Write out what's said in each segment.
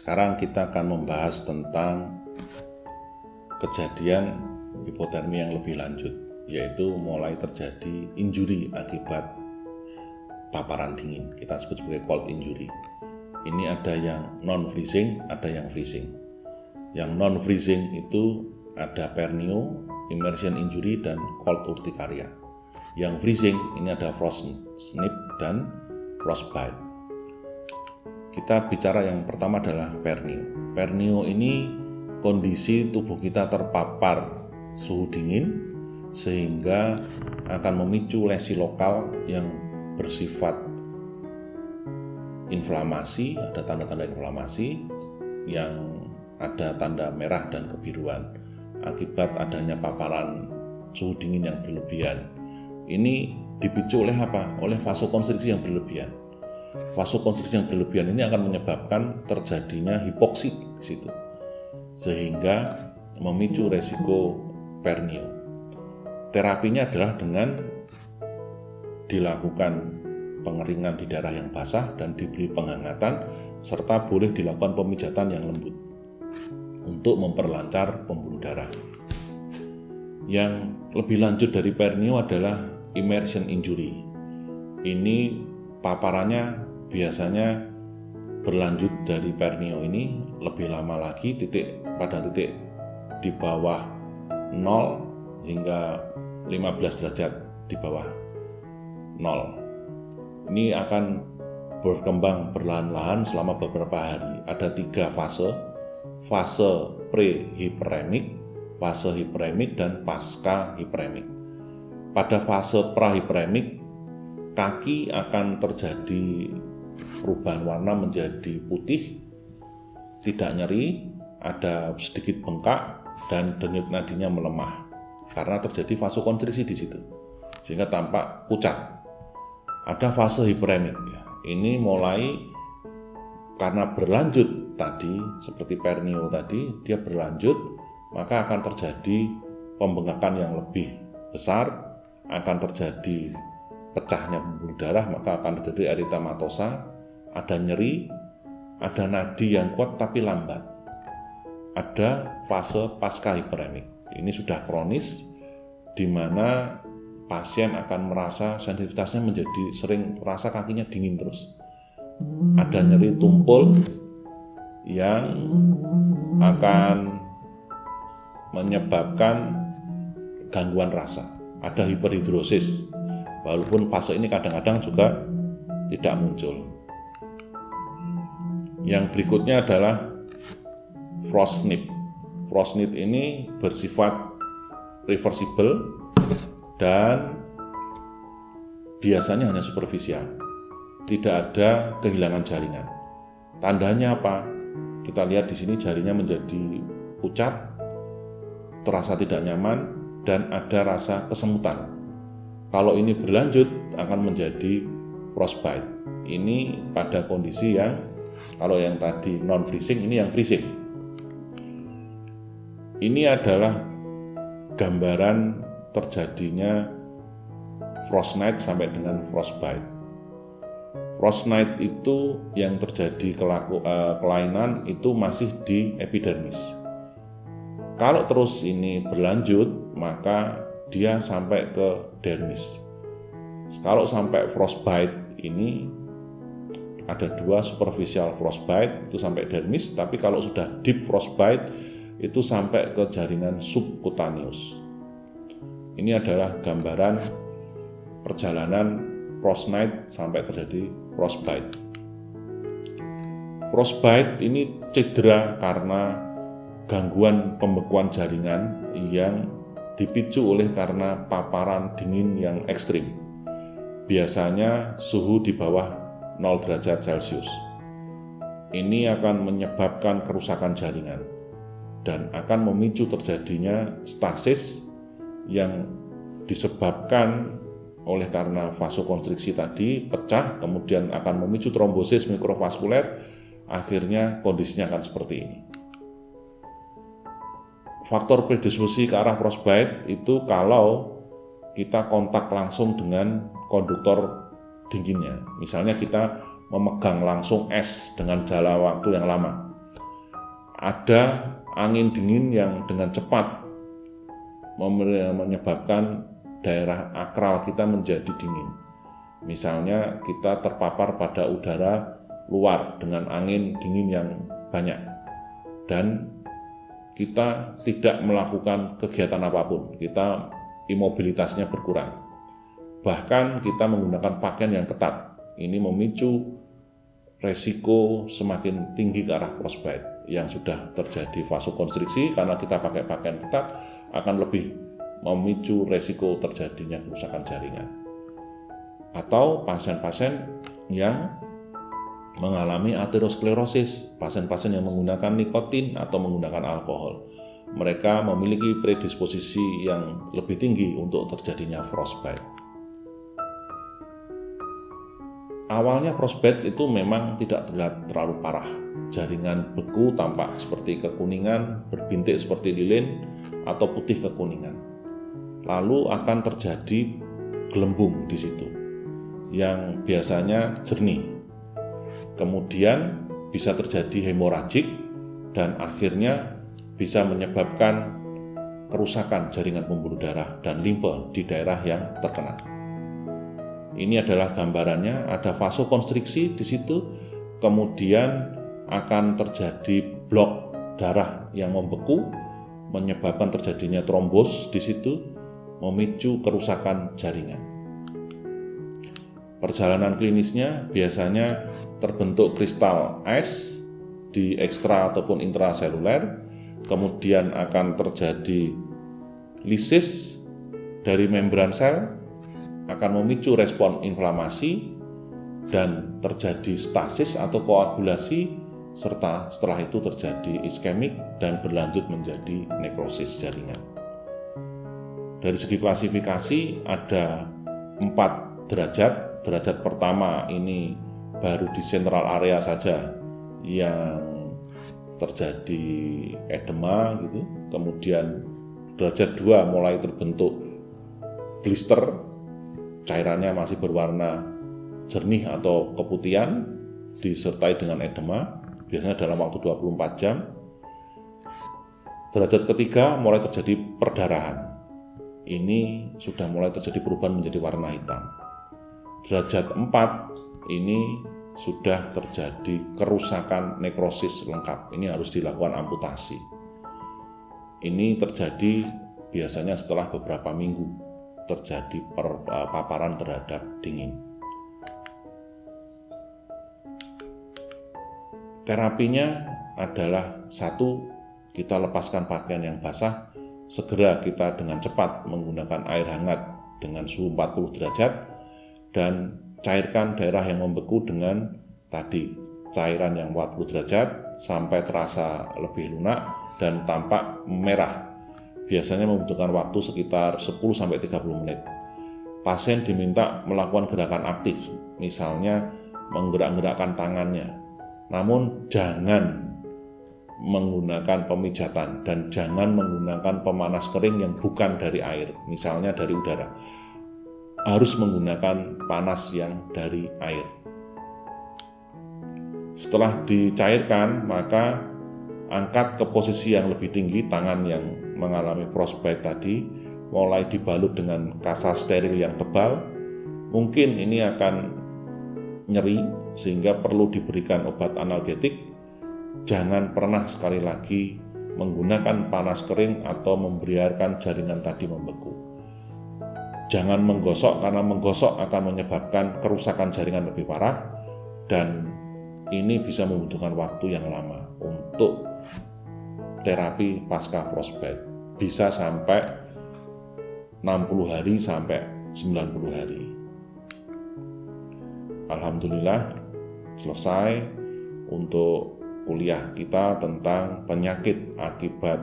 Sekarang kita akan membahas tentang kejadian hipotermia yang lebih lanjut, yaitu mulai terjadi injury akibat paparan dingin. Kita sebut sebagai cold injury. Ini ada yang non-freezing, ada yang freezing. Yang non-freezing itu ada pernio, immersion injury, dan cold urticaria. Yang freezing ini ada frostnip dan frostbite. Kita bicara yang pertama adalah pernio. Pernio ini kondisi tubuh kita terpapar suhu dingin sehingga akan memicu lesi lokal yang bersifat inflamasi, ada tanda-tanda inflamasi yang ada tanda merah dan kebiruan akibat adanya paparan suhu dingin yang berlebihan. Ini dipicu oleh apa? Oleh vasokonstriksi yang berlebihan. Vasokonstriksi yang berlebihan ini akan menyebabkan terjadinya hipoksi di situ, sehingga memicu resiko pernio. Terapinya adalah dengan dilakukan pengeringan di daerah yang basah dan diberi penghangatan, serta boleh dilakukan pemijatan yang lembut untuk memperlancar pembuluh darah. Yang lebih lanjut dari pernio adalah immersion injury. Ini paparannya biasanya berlanjut dari pernio ini lebih lama lagi, pada titik di bawah 0 hingga 15 derajat di bawah 0. Ini akan berkembang perlahan-lahan selama beberapa hari. Ada 3 fase: fase pre-hiperemik, fase hiperemik, dan pasca hiperemik. Pada fase pra-hiperemik, kaki akan terjadi perubahan warna menjadi putih, tidak nyeri, ada sedikit bengkak, dan denyut nadinya melemah karena terjadi vasokonstriksi di situ, sehingga tampak pucat. Ada fase hiperemik. Ini mulai karena berlanjut tadi, seperti pernio tadi, dia berlanjut, maka akan terjadi pembengkakan yang lebih besar, akan terjadi pecahnya pembuluh darah, maka akan terjadi eritematosa, ada nyeri, ada nadi yang kuat tapi lambat. Ada fase pasca hiperemik. Ini sudah kronis, di mana pasien akan merasa sensitivitasnya menjadi sering merasa kakinya dingin terus. Ada nyeri tumpul yang akan menyebabkan gangguan rasa. Ada hiperhidrosis, walaupun fase ini kadang-kadang juga tidak muncul. Yang berikutnya adalah frostnip. Frostnip ini bersifat reversible dan biasanya hanya superficial, tidak ada kehilangan jaringan. Tandanya apa? Kita lihat di sini jarinya menjadi pucat, terasa tidak nyaman, dan ada rasa kesemutan. Kalau ini berlanjut akan menjadi frostbite. Ini pada kondisi yang, kalau yang tadi non-freezing, ini yang freezing. Ini adalah gambaran terjadinya frostnite sampai dengan frostbite. Frostnite itu yang terjadi kelainan itu masih di epidermis. Kalau terus ini berlanjut, maka dia sampai ke dermis. Kalau sampai frostbite ini ada 2, superficial frostbite itu sampai dermis, tapi kalau sudah deep frostbite itu sampai ke jaringan subcutaneous. Ini adalah gambaran perjalanan frostnite sampai terjadi frostbite. Frostbite ini cedera karena gangguan pembekuan jaringan yang dipicu oleh karena paparan dingin yang ekstrim. Biasanya suhu di bawah 0 derajat Celcius. Ini akan menyebabkan kerusakan jaringan dan akan memicu terjadinya stasis yang disebabkan oleh karena vasokonstriksi tadi pecah, kemudian akan memicu trombosis mikrovaskuler, akhirnya kondisinya akan seperti ini. Faktor predisposisi ke arah frostbite itu kalau kita kontak langsung dengan konduktor dinginnya. Misalnya kita memegang langsung es dengan jangka waktu yang lama, ada angin dingin yang dengan cepat menyebabkan daerah akral kita menjadi dingin. Misalnya kita terpapar pada udara luar dengan angin dingin yang banyak dan kita tidak melakukan kegiatan apapun, kita imobilitasnya berkurang. Bahkan kita menggunakan pakaian yang ketat. Ini memicu resiko semakin tinggi ke arah frostbite yang sudah terjadi vasokonstriksi. Karena kita pakai pakaian ketat akan lebih memicu resiko terjadinya kerusakan jaringan. Atau pasien-pasien yang mengalami aterosklerosis, pasien-pasien yang menggunakan nikotin atau menggunakan alkohol. Mereka memiliki predisposisi yang lebih tinggi untuk terjadinya frostbite. Awalnya frostbite itu memang tidak terlihat terlalu parah. Jaringan beku tampak seperti kekuningan, berbintik seperti lilin, atau putih kekuningan. Lalu akan terjadi gelembung di situ, yang biasanya jernih. Kemudian bisa terjadi hemoragik dan akhirnya bisa menyebabkan kerusakan jaringan pembuluh darah dan limfe di daerah yang terkena. Ini adalah gambarannya, ada vasokonstriksi di situ, kemudian akan terjadi blok darah yang membeku, menyebabkan terjadinya trombos di situ, memicu kerusakan jaringan. Perjalanan klinisnya biasanya terbentuk kristal es di ekstra ataupun intraseluler, kemudian akan terjadi lisis dari membran sel, akan memicu respon inflamasi dan terjadi stasis atau koagulasi, serta setelah itu terjadi iskemik dan berlanjut menjadi nekrosis jaringan. Dari segi klasifikasi ada 4 derajat. Derajat pertama ini baru di central area saja yang terjadi edema gitu. Kemudian derajat 2 mulai terbentuk blister, cairannya masih berwarna jernih atau keputihan disertai dengan edema, biasanya dalam waktu 24 jam. Derajat ketiga mulai terjadi perdarahan. Ini sudah mulai terjadi perubahan menjadi warna hitam. Derajat 4 ini sudah terjadi kerusakan nekrosis lengkap. Ini harus dilakukan amputasi. Ini terjadi biasanya setelah beberapa minggu terjadi paparan terhadap dingin. Terapinya adalah 1, kita lepaskan pakaian yang basah, segera kita dengan cepat menggunakan air hangat dengan suhu 40 derajat dan cairkan daerah yang membeku dengan tadi cairan yang 40 derajat sampai terasa lebih lunak dan tampak merah. Biasanya membutuhkan waktu sekitar 10-30 menit. Pasien diminta melakukan gerakan aktif, misalnya menggerak-gerakkan tangannya. Namun jangan menggunakan pemijatan dan jangan menggunakan pemanas kering yang bukan dari air, misalnya dari udara. Harus menggunakan panas yang dari air. Setelah dicairkan, maka angkat ke posisi yang lebih tinggi tangan yang mengalami frostbite tadi, mulai dibalut dengan kasa steril yang tebal. Mungkin ini akan nyeri sehingga perlu diberikan obat analgetik. Jangan pernah sekali lagi menggunakan panas kering atau membiarkan jaringan tadi membeku. Jangan menggosok, karena menggosok akan menyebabkan kerusakan jaringan lebih parah dan ini bisa membutuhkan waktu yang lama untuk terapi pasca frostbite. Bisa sampai 60 hari sampai 90 hari. Alhamdulillah selesai untuk kuliah kita tentang penyakit akibat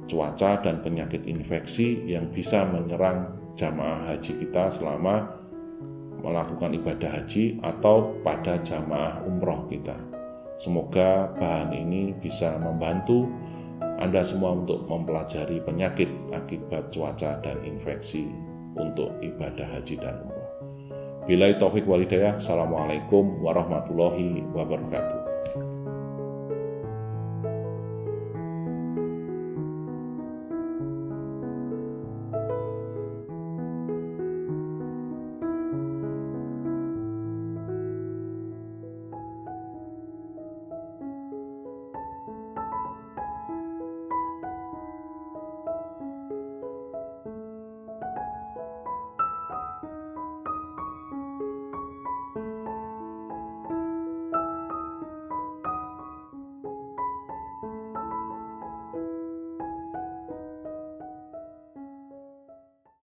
cuaca dan penyakit infeksi yang bisa menyerang jamaah haji kita selama melakukan ibadah haji atau pada jamaah umroh kita. Semoga bahan ini bisa membantu Anda semua untuk mempelajari penyakit akibat cuaca dan infeksi untuk ibadah haji dan umroh. Billahi taufiq wal hidayah. Assalamualaikum warahmatullahi wabarakatuh.